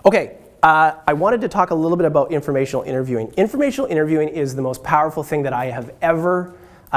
Okay, I wanted to talk a little bit about informational interviewing. Informational interviewing is the most powerful thing that I have ever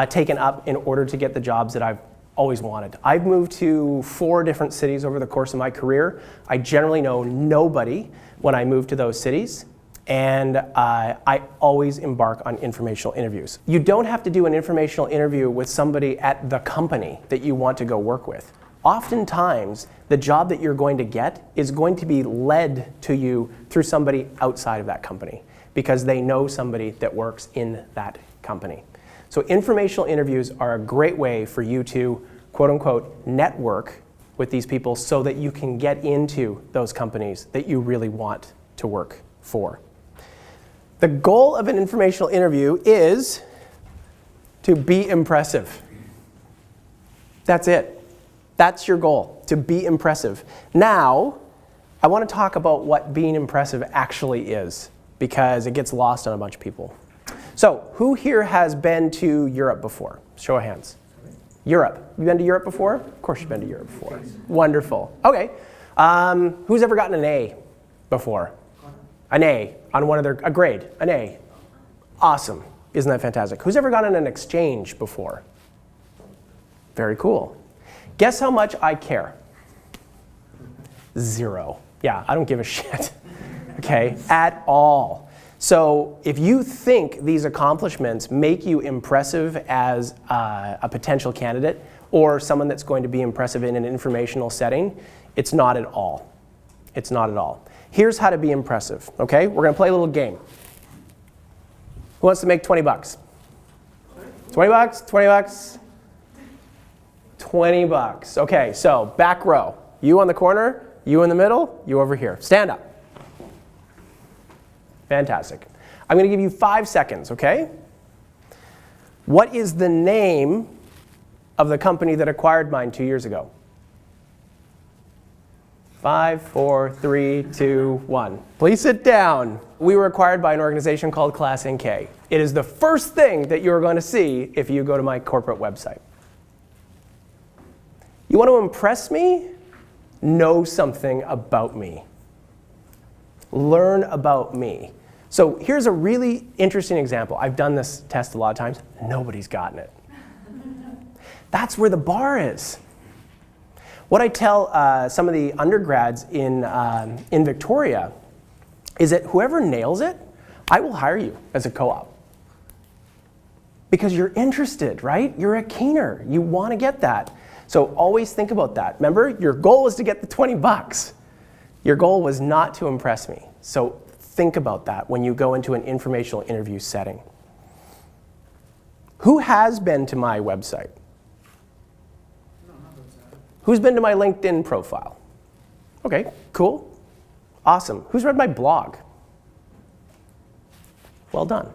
taken up in order to get the jobs that I've always wanted. I've moved to 4 different cities over the course of my career. I generally know nobody when I move to those cities, and I always embark on informational interviews. You don't have to do an informational interview with somebody at the company that you want to go work with. Oftentimes, the job that you're going to get is going to be led to you through somebody outside of that company because they know somebody that works in that company. So informational interviews are a great way for you to, quote unquote, network with these people so that you can get into those companies that you really want to work for. The goal of an informational interview is to be impressive. That's it. That's your goal, to be impressive. Now, I want to talk about what being impressive actually is, because it gets lost on a bunch of people. So, who here has been to Europe before? Show of hands. Europe. You been to Europe before? Of course you've been to Europe before. Wonderful. Okay. Who's ever gotten an A before? An A on one of their, a grade, an A. Awesome. Isn't that fantastic? Who's ever gotten an exchange before? Very cool. Guess how much I care? 0. Yeah, I don't give a shit, okay, at all. So if you think these accomplishments make you impressive as a potential candidate or someone that's going to be impressive in an informational setting, it's not at all. It's not at all. Here's how to be impressive, okay? We're going to play a little game. Who wants to make 20 bucks? 20 bucks? 20 bucks? 20 bucks. Okay, so back row. You on the corner, you in the middle, you over here. Stand up. Fantastic. I'm going to give you 5 seconds, okay? What is the name of the company that acquired mine 2 years ago? 5, 4, 3, 2, 1. Please sit down. We were acquired by an organization called Class NK. It is the first thing that you're going to see if you go to my corporate website. You want to impress me? Know something about me. Learn about me. So here's a really interesting example. I've done this test a lot of times. Nobody's gotten it. That's where the bar is. What I tell some of the undergrads in Victoria is that whoever nails it, I will hire you as a co-op. Because you're interested, right? You're a keener. You want to get that. So always think about that. Remember, your goal was to get the 20 bucks. Your goal was not to impress me. So think about that when you go into an informational interview setting. Who has been to my website? Who's been to my LinkedIn profile? Okay, cool. Awesome. Who's read my blog? Well done.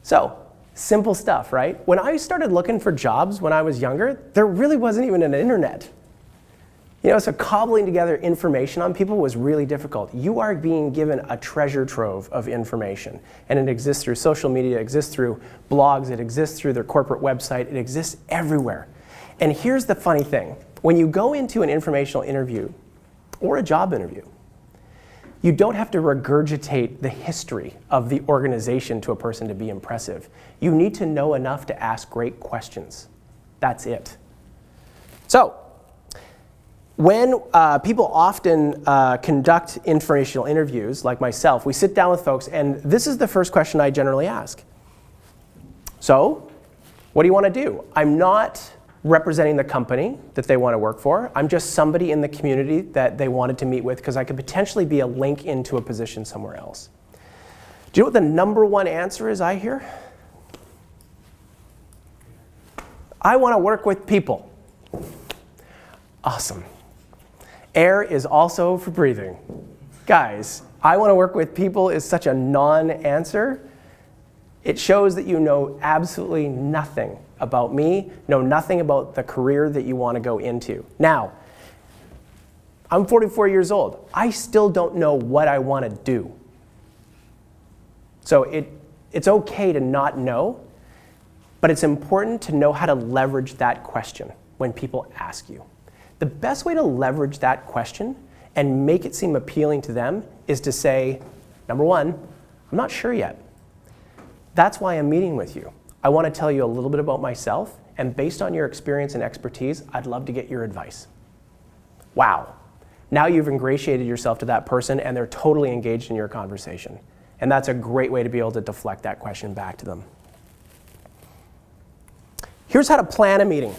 So, simple stuff, right? When I started looking for jobs when I was younger, there really wasn't even an internet. You know, so cobbling together information on people was really difficult. You are being given a treasure trove of information, and it exists through social media, it exists through blogs, it exists through their corporate website, it exists everywhere. And here's the funny thing. When you go into an informational interview or a job interview, you don't have to regurgitate the history of the organization to a person to be impressive. You need to know enough to ask great questions. That's it. So, when people often conduct informational interviews, like myself, we sit down with folks, and this is the first question I generally ask. So, what do you want to do? I'm not representing the company that they want to work for. I'm just somebody in the community that they wanted to meet with because I could potentially be a link into a position somewhere else. Do you know what the #1 answer is I hear? I want to work with people. Awesome. Air is also for breathing. Guys, I want to work with people is such a non-answer. It shows that you know absolutely nothing about me, know nothing about the career that you want to go into. Now, I'm 44 years old. I still don't know what I want to do. So it's okay to not know, but it's important to know how to leverage that question when people ask you. The best way to leverage that question and make it seem appealing to them is to say, number one, I'm not sure yet. That's why I'm meeting with you. I want to tell you a little bit about myself, and based on your experience and expertise, I'd love to get your advice. Wow. Now you've ingratiated yourself to that person and they're totally engaged in your conversation. And that's a great way to be able to deflect that question back to them. Here's how to plan a meeting.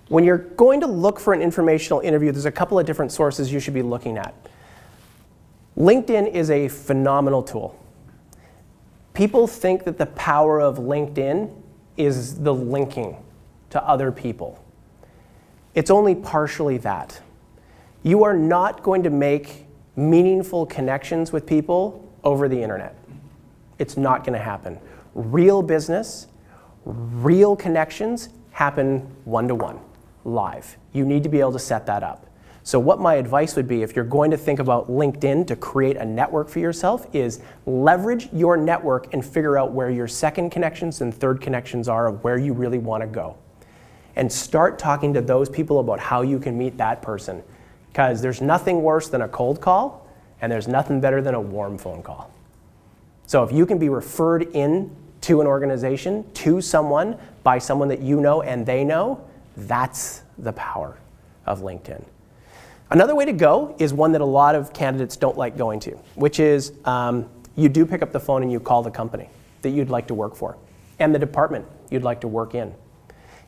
When you're going to look for an informational interview, there's a couple of different sources you should be looking at. LinkedIn is a phenomenal tool. People think that the power of LinkedIn is the linking to other people. It's only partially that. You are not going to make meaningful connections with people over the internet. It's not going to happen. Real business, real connections happen one-to-one, live. You need to be able to set that up. So what my advice would be if you're going to think about LinkedIn to create a network for yourself is leverage your network and figure out where your second connections and third connections are of where you really want to go. And start talking to those people about how you can meet that person. Because there's nothing worse than a cold call, and there's nothing better than a warm phone call. So if you can be referred in to an organization, to someone, by someone that you know and they know, that's the power of LinkedIn. Another way to go is one that a lot of candidates don't like going to, which is you do pick up the phone and you call the company that you'd like to work for and the department you'd like to work in.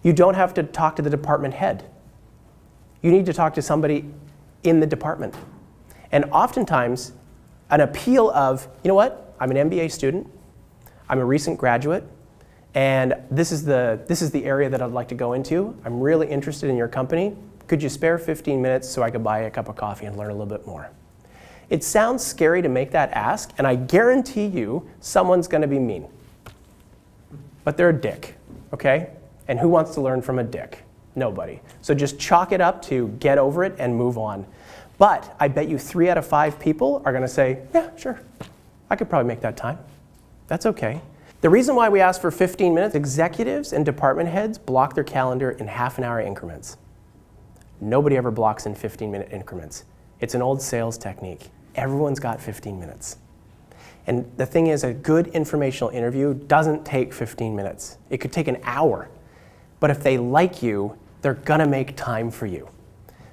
You don't have to talk to the department head. You need to talk to somebody in the department. And oftentimes, an appeal of, you know what, I'm an MBA student, I'm a recent graduate, and this is the area that I'd like to go into. I'm really interested in your company. Could you spare 15 minutes so I could buy a cup of coffee and learn a little bit more? It sounds scary to make that ask, and I guarantee you someone's going to be mean. But they're a dick, okay? And who wants to learn from a dick? Nobody. So just chalk it up to get over it and move on. But I bet you 3 out of 5 people are going to say, yeah, sure, I could probably make that time. That's okay. The reason why we ask for 15 minutes, executives and department heads block their calendar in half-an-hour increments. Nobody ever blocks in 15-minute increments. It's an old sales technique. Everyone's got 15 minutes. And the thing is, a good informational interview doesn't take 15 minutes. It could take an hour. But if they like you, they're gonna make time for you.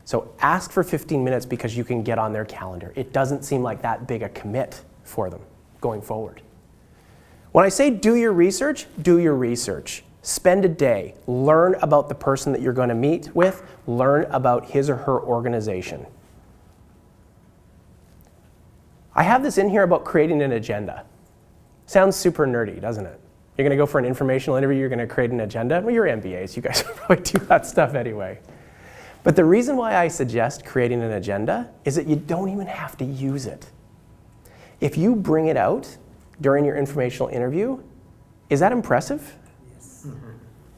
So ask for 15 minutes because you can get on their calendar. It doesn't seem like that big a commit for them going forward. When I say do your research, do your research. Spend a day, learn about the person that you're going to meet with, learn about his or her organization. I have this in here about creating an agenda. Sounds super nerdy, doesn't it? You're going to go for an informational interview, you're going to create an agenda. Well, you're MBAs, you guys probably do that stuff anyway. But the reason why I suggest creating an agenda is that you don't even have to use it. If you bring it out during your informational interview, is that impressive? Yes.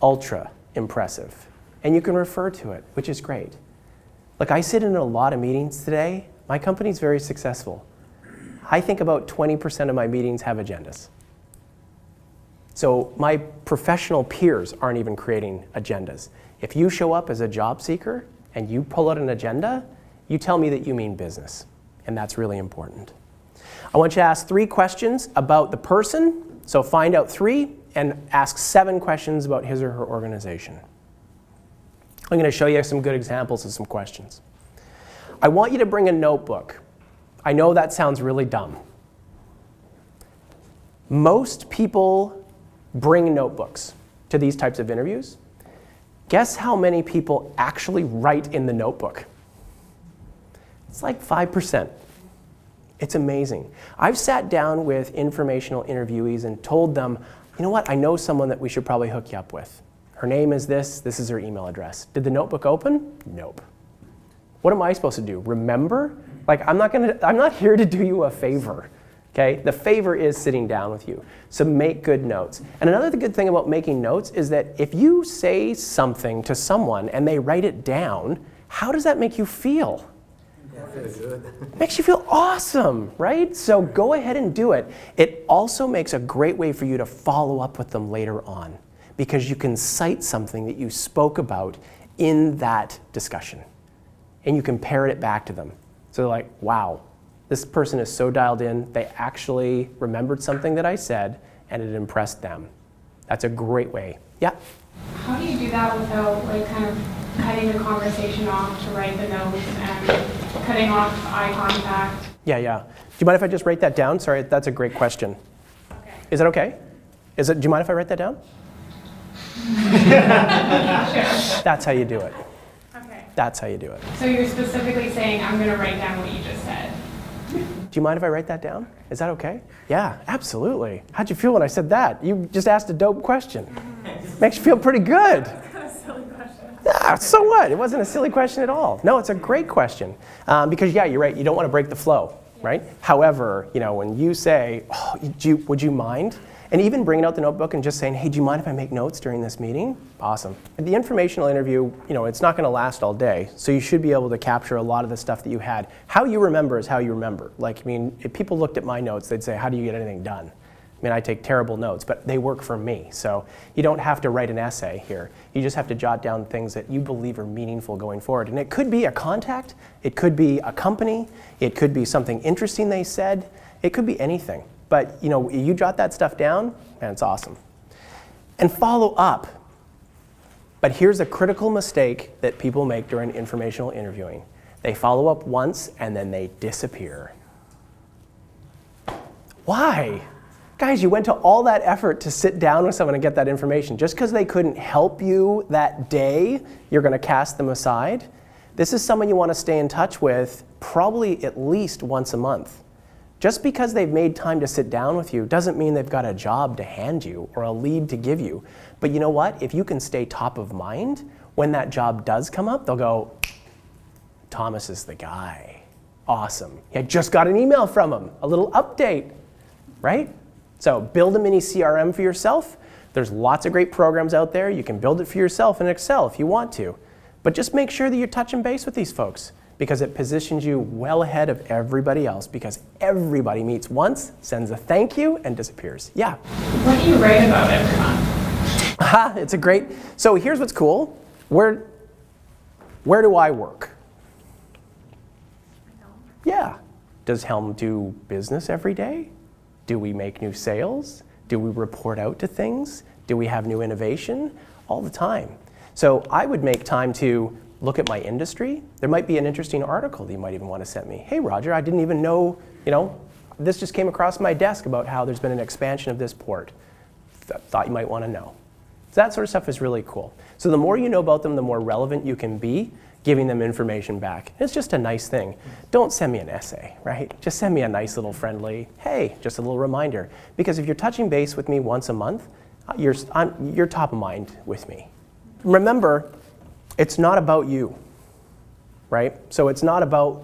Ultra impressive. And you can refer to it, which is great. Look, I sit in a lot of meetings today. My company's very successful. I think about 20% of my meetings have agendas. So my professional peers aren't even creating agendas. If you show up as a job seeker and you pull out an agenda, you tell me that you mean business. And that's really important. I want you to ask 3 questions about the person. So find out 3 and ask 7 questions about his or her organization. I'm going to show you some good examples of some questions. I want you to bring a notebook. I know that sounds really dumb. Most people bring notebooks to these types of interviews. Guess how many people actually write in the notebook? It's like 5%. It's amazing. I've sat down with informational interviewees and told them, you know what, I know someone that we should probably hook you up with. Her name is this is her email address. Did the notebook open? Nope. What am I supposed to do? Remember? Like, I'm not here to do you a favor. Okay? The favor is sitting down with you. So make good notes. And another good thing about making notes is that if you say something to someone and they write it down, how does that make you feel? It makes you feel awesome, right? So go ahead and do it. It also makes a great way for you to follow up with them later on because you can cite something that you spoke about in that discussion. and you can parrot it back to them. So they're like, wow, this person is so dialed in, they actually remembered something that I said and it impressed them. That's a great way. Yeah? How do you do that without like kind of cutting the conversation off to write the notes and cutting off eye contact? Yeah. Do you mind if I just write that down? Sorry, that's a great question. Okay. Is that okay? Do you mind if I write that down? Sure. That's how you do it. Okay. That's how you do it. So you're specifically saying, I'm going to write down what you just said. Do you mind if I write that down? Is that okay? Yeah, absolutely. How'd you feel when I said that? You just asked a dope question. Makes you feel pretty good. Silly question. Ah, so what? It wasn't a silly question at all. No, it's a great question. Because yeah, you're right. You don't want to break the flow, right? However, when you say, oh, would you mind? And even bringing out the notebook and just saying, hey, do you mind if I make notes during this meeting? Awesome. The informational interview, it's not going to last all day, so you should be able to capture a lot of the stuff that you had. How you remember is how you remember. If people looked at my notes, they'd say, how do you get anything done? I take terrible notes, but they work for me. So you don't have to write an essay here. You just have to jot down things that you believe are meaningful going forward. And it could be a contact, it could be a company, it could be something interesting they said, it could be anything. But you jot that stuff down, and it's awesome. And follow up. But here's a critical mistake that people make during informational interviewing. They follow up once, and then they disappear. Why? Guys, you went to all that effort to sit down with someone and get that information. Just because they couldn't help you that day, you're going to cast them aside? This is someone you want to stay in touch with probably at least once a month. Just because they've made time to sit down with you doesn't mean they've got a job to hand you or a lead to give you. But you know what? If you can stay top of mind, when that job does come up, they'll go, Thomas is the guy. Awesome. I just got an email from him, a little update, right? So build a mini CRM for yourself. There's lots of great programs out there. You can build it for yourself in Excel if you want to. But just make sure that you're touching base with these folks, because it positions you well ahead of everybody else, because everybody meets once, sends a thank you, and disappears. Yeah? What do you write about every month? Aha, it's a great, so here's what's cool. Where do I work? Yeah. Does Helm do business every day? Do we make new sales? Do we report out to things? Do we have new innovation? All the time. So I would make time to look at my industry. There might be an interesting article that you might even want to send me. Hey, Rodger, I didn't even know, this just came across my desk about how there's been an expansion of this port. Thought you might want to know. So that sort of stuff is really cool. So the more you know about them, the more relevant you can be, giving them information back. It's just a nice thing. Don't send me an essay, right? Just send me a nice little friendly, hey, just a little reminder. Because if you're touching base with me once a month, you're top of mind with me. Remember, it's not about you, right? So it's not about,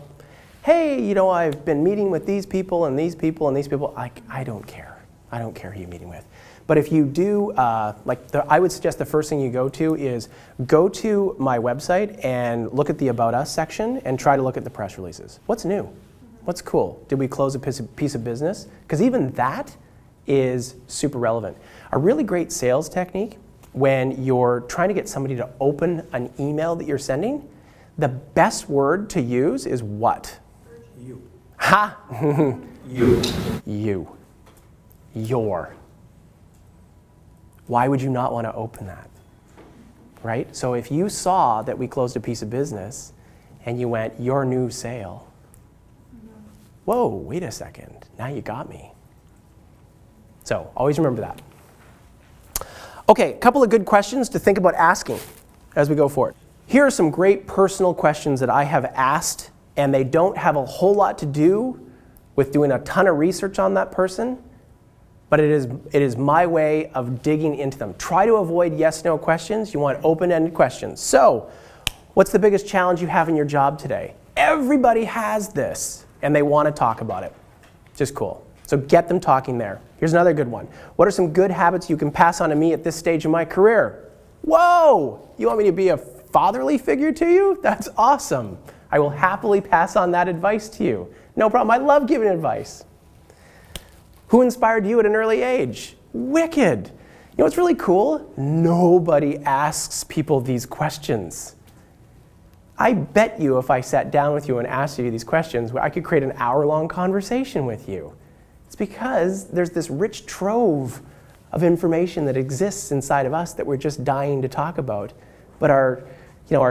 hey, I've been meeting with these people and these people and these people. I don't care. I don't care who you're meeting with. But if you do, I would suggest the first thing you go to is go to my website and look at the About Us section and try to look at the press releases. What's new? What's cool? Did we close a piece of business? Because even that is super relevant. A really great sales technique when you're trying to get somebody to open an email that you're sending, the best word to use is what? You. Ha! You. You. Your. Why would you not want to open that? Right? So if you saw that we closed a piece of business and you went, your new sale, whoa, wait a second, now you got me. So always remember that. Okay, a couple of good questions to think about asking as we go forward. Here are some great personal questions that I have asked, and they don't have a whole lot to do with doing a ton of research on that person, but it is my way of digging into them. Try to avoid yes/no questions. You want open-ended questions. So, what's the biggest challenge you have in your job today? Everybody has this, and they want to talk about it. Just cool. So get them talking there. Here's another good one. What are some good habits you can pass on to me at this stage of my career? Whoa! You want me to be a fatherly figure to you? That's awesome. I will happily pass on that advice to you. No problem. I love giving advice. Who inspired you at an early age? Wicked. You know what's really cool? Nobody asks people these questions. I bet you if I sat down with you and asked you these questions, I could create an hour-long conversation with you. It's because there's this rich trove of information that exists inside of us that we're just dying to talk about. But our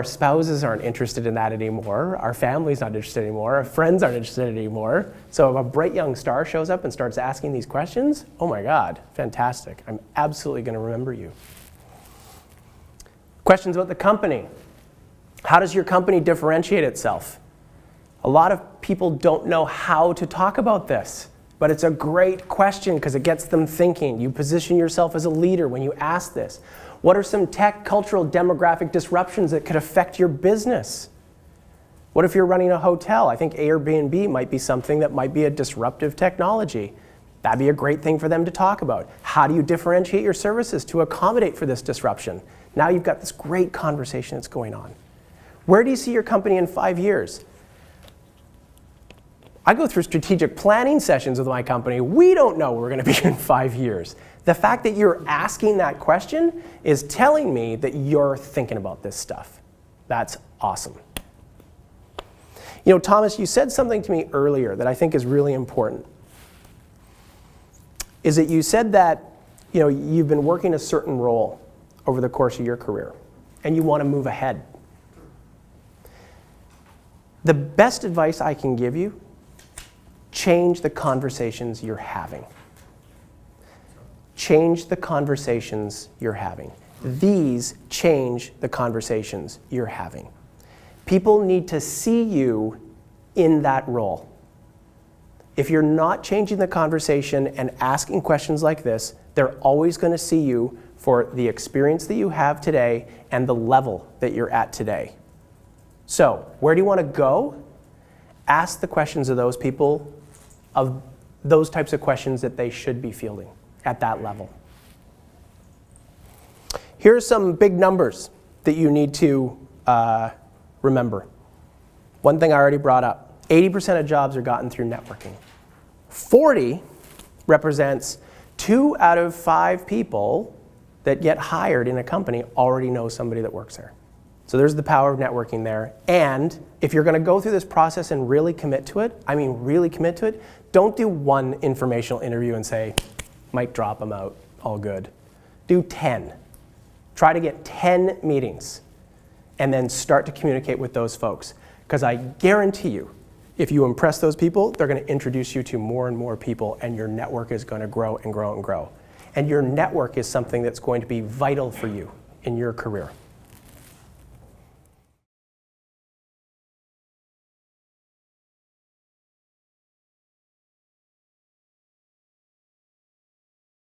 spouses aren't interested in that anymore. Our family's not interested anymore. Our friends aren't interested anymore. So if a bright young star shows up and starts asking these questions, oh my God, fantastic. I'm absolutely going to remember you. Questions about the company. How does your company differentiate itself? A lot of people don't know how to talk about this, but it's a great question because it gets them thinking. You position yourself as a leader when you ask this. What are some tech, cultural, demographic disruptions that could affect your business? What if you're running a hotel? I think Airbnb might be something that might be a disruptive technology. That'd be a great thing for them to talk about. How do you differentiate your services to accommodate for this disruption? Now you've got this great conversation that's going on. Where do you see your company in 5 years? I go through strategic planning sessions with my company. We don't know where we're going to be in 5 years. The fact that you're asking that question is telling me that you're thinking about this stuff. That's awesome. You know, Thomas, you said something to me earlier that I think is really important. Is that you said that, you know, you've been working a certain role over the course of your career and you want to move ahead. The best advice I can give you, change the conversations you're having. Change the conversations you're having. These change the conversations you're having. People need to see you in that role. If you're not changing the conversation and asking questions like this, they're always going to see you for the experience that you have today and the level that you're at today. So, where do you want to go? Ask the questions of those people, of those types of questions that they should be fielding at that level. Here are some big numbers that you need to remember. One thing I already brought up, 80% of jobs are gotten through networking. 40 represents 2 out of 5 people that get hired in a company already know somebody that works there. So there's the power of networking there. And if you're going to go through this process and really commit to it, I mean really commit to it, don't do one informational interview and say, might drop them out, all good. Do 10. Try to get 10 meetings and then start to communicate with those folks. Because I guarantee you, if you impress those people, they're going to introduce you to more and more people and your network is going to grow and grow and grow. And your network is something that's going to be vital for you in your career.